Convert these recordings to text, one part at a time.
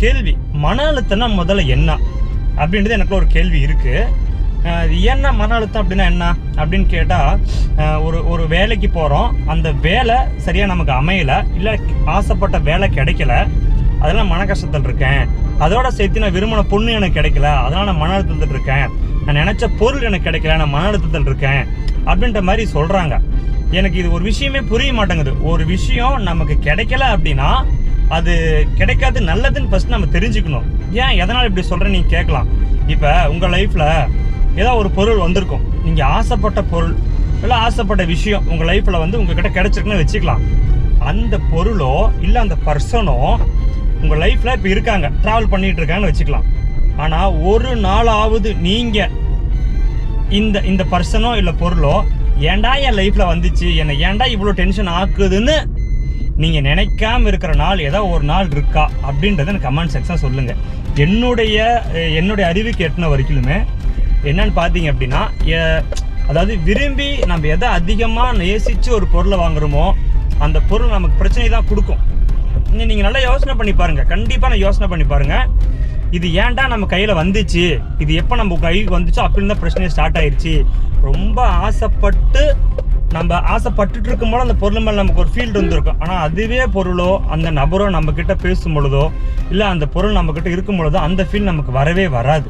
கேள்வி, மன அழுத்தம்னா முதல்ல என்ன அப்படின்றது எனக்கு ஒரு கேள்வி இருக்கு. என்ன மன அழுத்தம் அப்படின்னா என்ன அப்படின்னு கேட்டால், ஒரு வேலைக்கு போகிறோம், அந்த வேலை சரியாக நமக்கு அமையலை, இல்லை ஆசைப்பட்ட வேலை கிடைக்கல, அதெல்லாம் மன கஷ்டத்தில் இருக்கேன். அதோட சேர்த்து நான் விரும்பின பொண்ணு எனக்கு கிடைக்கல, அதனால் நான் மன அழுத்தத்தில் இருக்கேன். நான் நினச்ச பொருள் எனக்கு கிடைக்கல, நான் மன அழுத்தத்தில் இருக்கேன் அப்படின்ற மாதிரி சொல்கிறாங்க. எனக்கு இது ஒரு விஷயமே புரிய மாட்டேங்குது. ஒரு விஷயம் நமக்கு கிடைக்கல அப்படின்னா அது கிடைக்காது நல்லதுன்னு ஃபர்ஸ்ட் நம்ம தெரிஞ்சுக்கணும். ஏன் எதனால் இப்படி சொல்கிறேன்னு நீங்கள் கேட்கலாம். இப்போ உங்கள் லைஃப்பில் ஏதோ ஒரு பொருள் வந்திருக்கும், நீங்கள் ஆசைப்பட்ட பொருள் இல்லை ஆசைப்பட்ட விஷயம் உங்கள் லைஃப்பில் வந்து உங்ககிட்ட கிடைச்சிருக்குன்னு வச்சுக்கலாம். அந்த பொருளோ இல்லை அந்த பர்சனோ உங்கள் லைஃப்பில் இப்போ இருக்காங்க, ட்ராவல் பண்ணிகிட்டு இருக்காங்கன்னு வச்சுக்கலாம். ஆனால் ஒரு நாளாவது நீங்கள் இந்த பர்சனோ இல்லை பொருளோ ஏன்டா என் லைஃப்பில் வந்துச்சு, என்னை ஏன்டா இவ்வளோ டென்ஷன் ஆக்குதுன்னு நீங்கள் நினைக்காம இருக்கிற நாள் ஏதோ ஒரு நாள் இருக்கா அப்படின்றத எனக்கு கமெண்ட் செக்ஷன் சொல்லுங்கள். என்னுடைய அறிவுக்கு எட்டின வரைக்குமே என்னன்னு பார்த்தீங்க அப்படின்னா, அதாவது விரும்பி நம்ம எதை அதிகமாக நேசித்து ஒரு பொருளை வாங்குறோமோ அந்த பொருள் நமக்கு பிரச்சனை தான் கொடுக்கும். நீங்கள் நல்லா யோசனை பண்ணி பாருங்கள், கண்டிப்பாக நான் யோசனை பண்ணி பாருங்கள். இது ஏன்டா நம்ம கையில் வந்துச்சு, இது எப்போ நம்ம கைக்கு வந்துச்சோ அப்படின்னு தான் பிரச்சனையே ஸ்டார்ட் ஆயிடுச்சு. ரொம்ப ஆசைப்பட்டுட்டு இருக்கும்போது அந்த பொருள் மேலே நமக்கு ஒரு ஃபீல்டு வந்துருக்கும். ஆனால் அதுவே பொருளோ அந்த நபரோ நம்மக்கிட்ட பேசும் பொழுதோ இல்லை அந்த பொருள் நம்மக்கிட்ட இருக்கும் பொழுதோ அந்த ஃபீல் நமக்கு வரவே வராது.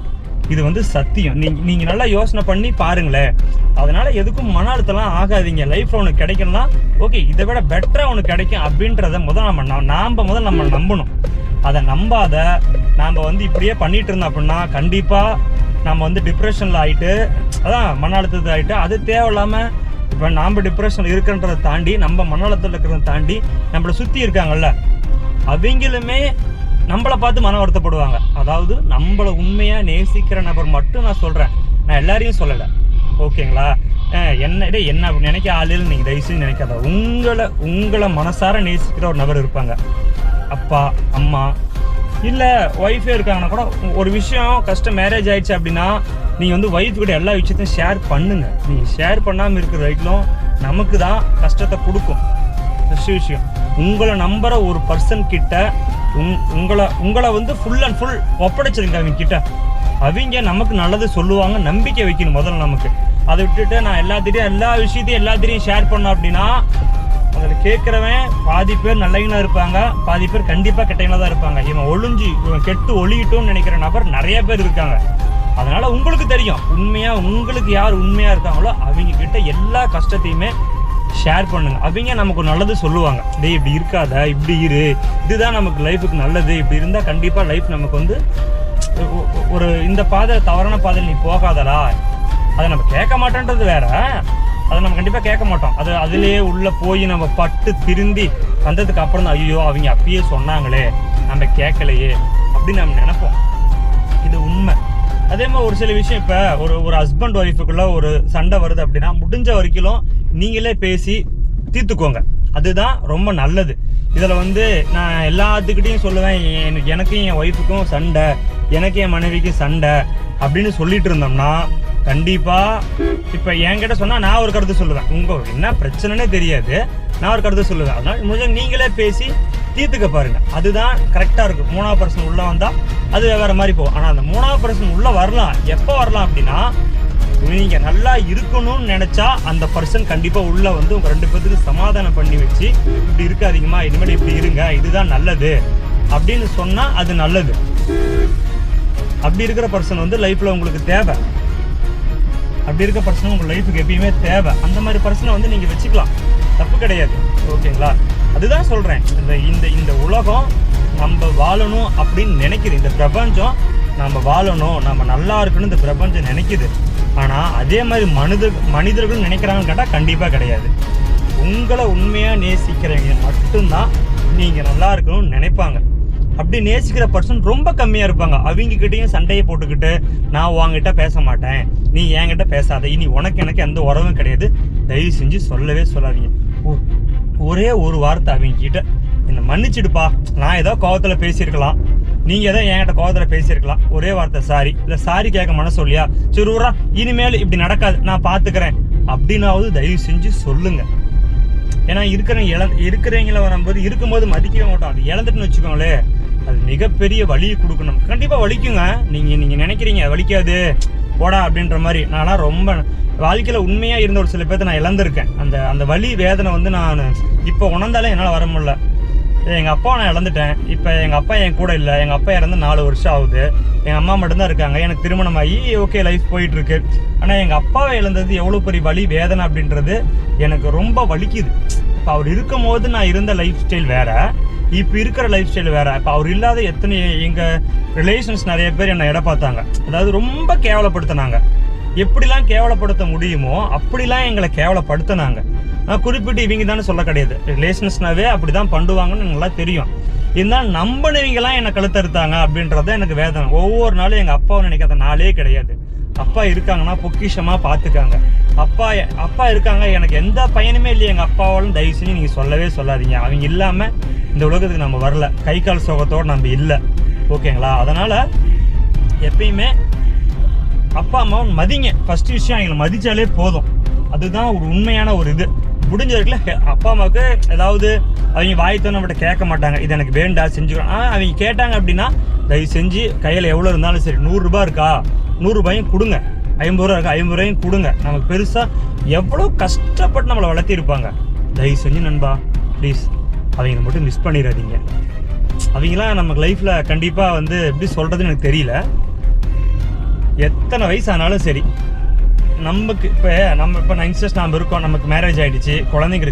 இது வந்து சத்தியம். நீங்கள் நல்லா யோசனை பண்ணி பாருங்களேன். அதனால் எதுக்கும் மன அழுத்தம்லாம் ஆகாதீங்க. லைஃப்பில் உனக்கு கிடைக்கணும்னா ஓகே, இதை விட பெட்டராக உனக்கு கிடைக்கும் அப்படின்றத முதல்ல நம்ம நம்பணும். அதை நம்பாத நாம் வந்து இப்படியே பண்ணிட்டு இருந்தோம் அப்படின்னா கண்டிப்பாக நம்ம வந்து டிப்ரெஷனில் ஆகிட்டு, அதான் மன அழுத்தத்தில் ஆகிட்டு, அது தேவையில்லாமல் இப்போ நாம் டிப்ரெஷனில் இருக்குன்றதை தாண்டி நம்ம மன அழுத்தத்தில் இருக்கிறத தாண்டி நம்மளை சுற்றி இருக்காங்கல்ல அவங்களுமே நம்மளை பார்த்து மன வருத்தப்படுவாங்க. அதாவது நம்மளை உண்மையாக நேசிக்கிற நபர் மட்டும் நான் சொல்கிறேன், நான் எல்லாரையும் சொல்லலை, ஓகேங்களா? என்ன அப்படி நினைக்க ஆளில் நீங்கள் தயவுசெய்து நினைக்காத. உங்களை மனசார நேசிக்கிற ஒரு நபர் இருப்பாங்க, அப்பா அம்மா இல்லை ஒய்ஃபே இருக்காங்கன்னா கூட. ஒரு விஷயம் கஷ்டம் மேரேஜ் ஆயிடுச்சு அப்படின்னா நீங்கள் வந்து ஒய்ஃப் கிட்ட எல்லா விஷயத்தையும் ஷேர் பண்ணுங்க. நீங்கள் ஷேர் பண்ணாமல் இருக்கிற வரைக்கும் நமக்கு தான் கஷ்டத்தை கொடுக்கும். ஃபஸ்ட் விஷயம், உங்களை நம்புகிற ஒரு பர்சன் கிட்ட உங்களை வந்து ஃபுல் அண்ட் ஃபுல் ஒப்படைச்சிருங்க அவங்க கிட்ட. அவங்க நமக்கு நல்லது சொல்லுவாங்க, நம்பிக்கை வைக்கணும் முதல்ல நமக்கு. அதை விட்டுட்டு நான் எல்லா விஷயத்தையும் ஷேர் பண்ணோம் அப்படின்னா அதில் கேட்குறவன் பாதி பேர் நல்லவங்களாக இருப்பாங்க, பாதி பேர் கண்டிப்பாக கெட்டவங்களாக தான் இருப்பாங்க. இவன் கெட்டு ஒளியிட்டோன்னு நினைக்கிற நபர் நிறைய பேர் இருக்காங்க. அதனால் உங்களுக்கு தெரியும் உங்களுக்கு யார் உண்மையாக இருக்காங்களோ அவங்க கிட்ட எல்லா கஷ்டத்தையுமே ஷேர் பண்ணுங்க. அவங்க நமக்கு நல்லது சொல்லுவாங்க. டேய் இப்படி இருக்காத, இப்படி இரு, இதுதான் நமக்கு லைஃபுக்கு நல்லது, இப்படி இருந்தால் கண்டிப்பாக லைஃப் நமக்கு வந்து ஒரு இந்த தவறான பாதையில் நீ போகாதடா. அதை நம்ம கேட்க மாட்டோன்றது வேற, அதை நம்ம கண்டிப்பாக கேட்க மாட்டோம். அதுலேயே உள்ளே போய் நம்ம பட்டு திருந்தி வந்ததுக்கு அப்புறம் தான் ஐயோ அவங்க அப்பயே சொன்னாங்களே நம்ம கேட்கலையே அப்படின்னு நம்ம நினைப்போம். இது உண்மை. அதே மாதிரி ஒரு சில விஷயம், இப்போ ஒரு ஹஸ்பண்ட் ஒய்ஃபுக்குள்ள ஒரு சண்டை வருது அப்படின்னா முடிஞ்ச வரைக்கும் நீங்களே பேசி தீர்த்துக்கோங்க, அதுதான் ரொம்ப நல்லது. இதில் வந்து நான் எல்லாத்துக்கிட்டையும் சொல்லுவேன், எனக்கும் என் ஒய்ஃபுக்கும் சண்டை, எனக்கு என் மனைவிக்கும் சண்டை அப்படின்னு சொல்லிட்டு இருந்தோம்னா கண்டிப்பாக இப்போ என்கிட்ட சொன்னால் நான் ஒரு கருத்து சொல்லுவேன், உங்களுக்கு என்ன பிரச்சனைனே தெரியாது, நான் ஒரு கருத்து சொல்லுவேன். அதனால் முடிஞ்ச நீங்களே பேசி தீர்த்துக்க பாருங்க, அதுதான் கரெக்டாக இருக்கும். 3வது பர்சன் உள்ளே வந்தால் அது வேறு மாதிரி போகும். ஆனால் அந்த 3வது பர்சன் உள்ளே வரலாம், எப்போ வரலாம் அப்படின்னா நீங்கள் நல்லா இருக்கணும்னு நினச்சா அந்த பர்சன் கண்டிப்பாக உள்ளே வந்து உங்கள் 2 பேருக்கு சமாதானம் பண்ணி வச்சு இப்படி இருக்காதீங்கம்மா, இனிமேல் இப்படி இருங்க, இதுதான் நல்லது அப்படின்னு சொன்னால் அது நல்லது. அப்படி இருக்கிற பர்சன் வந்து லைஃப்பில் உங்களுக்கு தேவை. அப்படி இருக்க பர்சன் உங்கள் லைஃபுக்கு எப்பயுமே தேவை. அந்த மாதிரி பர்சனை வந்து நீங்கள் வச்சுக்கலாம், தப்பு கிடையாது, ஓகேங்களா? அதுதான் சொல்கிறேன், இந்த உலகம் நம்ம வாழணும் அப்படின்னு நினைக்குது, இந்த பிரபஞ்சம் நம்ம வாழணும், நம்ம நல்லா இருக்கணும் இந்த பிரபஞ்சம் நினைக்குது. ஆனால் அதே மாதிரி மனிதர்கள் நினைக்கிறாங்கன்னு கேட்டால் கண்டிப்பாக கிடையாது. உங்களை உண்மையாக நேசிக்கிறவங்க மட்டும்தான் நீங்கள் நல்லா இருக்கணும்னு நினைப்பாங்க. அப்படி நேசிக்கிற பர்சன் ரொம்ப கம்மியாக இருப்பாங்க. அவங்ககிட்டையும் சண்டையை போட்டுக்கிட்டு நான் உங்ககிட்ட பேச மாட்டேன், நீ என்கிட்ட பேசாத, இனி உனக்கு எனக்கு எந்த உறவும் கிடையாது, தயவு செஞ்சு சொல்லவே சொல்லாதீங்க. ஒரே ஒரு வார்த்தை அவங்ககிட்ட, என்னை மன்னிச்சிடுப்பா, நான் ஏதோ கோவத்தில் பேசியிருக்கலாம், நீங்கள் ஏதோ என்கிட்ட கோவத்தில் பேசியிருக்கலாம், ஒரே வார்த்தை சாரி, இல்லை சாரி கேட்க மனசு இல்லையா, சரி ஊரா இனிமேல் இப்படி நடக்காது நான் பார்த்துக்கிறேன் அப்படின்னாவது தயவு செஞ்சு சொல்லுங்கள். ஏன்னா இருக்கிறவங்கள வரும்போது இருக்கும்போது மதிக்கவே மாட்டோம். அது இழந்துட்டுன்னு வச்சுக்கோங்களேன், அது மிகப்பெரிய வலியை கொடுக்கணும். கண்டிப்பாக வலிக்குங்க. நீங்கள் நினைக்கிறீங்க வலிக்காது போடா அப்படின்ற மாதிரி. நான்லாம் ரொம்ப வாழ்க்கையில் உண்மையாக இருந்த ஒரு சில பேர்த்த நான் இழந்திருக்கேன். அந்த வலி வேதனை வந்து நான் இப்போ உணர்ந்தாலே என்னால் வர முடியல. எங்கள் அப்பாவை நான் இழந்துட்டேன். இப்போ எங்கள் அப்பா என் கூட இல்லை. எங்கள் அப்பா இறந்து 4 வருஷம் ஆகுது. எங்கள் அம்மா மட்டும்தான் இருக்காங்க. எனக்கு திருமணம் ஆகி ஓகே லைஃப் போயிட்டுருக்கு. ஆனால் எங்கள் அப்பாவை இழந்தது எவ்வளோ பெரிய வலி வேதனை அப்படின்றது எனக்கு ரொம்ப வலிக்குது. இப்போ அவர் இருக்கும் போது நான் இருந்த லைஃப் ஸ்டைல் வேறு, இப்போ இருக்கிற லைஃப் ஸ்டைல் வேறு. இப்போ அவர் இல்லாத எத்தனை எங்கள் ரிலேஷன்ஸ் நிறைய பேர் என்னை இடம் பார்த்தாங்க. அதாவது ரொம்ப கேவலப்படுத்தினாங்க. எப்படிலாம் கேவலப்படுத்த முடியுமோ அப்படிலாம் எங்களை கேவலப்படுத்தினாங்க. நான் குறிப்பிட்டு இவங்க தானே சொல்ல கிடையாது. ரிலேஷன்ஸ்னாவே அப்படி தான் பண்ணுவாங்கன்னு எனக்கு நல்லா தெரியும். இருந்தாலும் நம்பினவங்களாம் என்னை கழுத்தறுத்தாங்க அப்படின்றத எனக்கு வேதனை. ஒவ்வொரு நாளும் எங்கள் அப்பாவை நினைக்காத நாளே கிடையாது. அப்பா இருக்காங்கன்னா பொக்கிஷமாக பார்த்துக்காங்க. அப்பா இருக்காங்க. எனக்கு எந்த பயனுமே இல்லையே எங்கள் அப்பாவாலும் தயவு செஞ்சு நீங்கள் சொல்லவே சொல்லாதீங்க. அவங்க இல்லாமல் இந்த உலகத்துக்கு நம்ம வரல. கை கால் சோகத்தோடு நம்ம இல்லை. ஓகேங்களா? அதனால் எப்பயுமே அப்பா அம்மாவை மதிங்க. ஃபஸ்ட்டு விஷயம் அவங்களை மதித்தாலே போதும். அதுதான் ஒரு உண்மையான ஒரு இது. முடிஞ்ச வரைக்கும் அப்பா அம்மாவுக்கு ஏதாவது அவங்க வாய்த்தோன்னு நம்மகிட்ட கேட்க மாட்டாங்க. இது எனக்கு வேண்டா செஞ்சுக்கணும். அவங்க கேட்டாங்க அப்படின்னா தயவு செஞ்சு கையில் எவ்வளோ இருந்தாலும் சரி, 100 ரூபா இருக்கா 100 ரூபாயும் கொடுங்க, 50 ரூபா இருக்கா 50 ரூபாயும் கொடுங்க. நமக்கு பெருசாக எவ்வளோ கஷ்டப்பட்டு நம்மளை வளர்த்திருப்பாங்க. தயவு செஞ்சு நண்பா ப்ளீஸ் அவங்க மட்டும் மிஸ் பண்ணிடாதீங்க. அவங்களாம் நமக்கு லைஃப்பில் கண்டிப்பாக வந்து எப்படி சொல்கிறதுன்னு எனக்கு தெரியல. எத்தனை வயசு ஆனாலும் சரி, நமக்கு இப்போ 9 நம்ம இருக்கோம், நமக்கு மேரேஜ் ஆகிடுச்சு, குழந்தைங்க இருக்கு.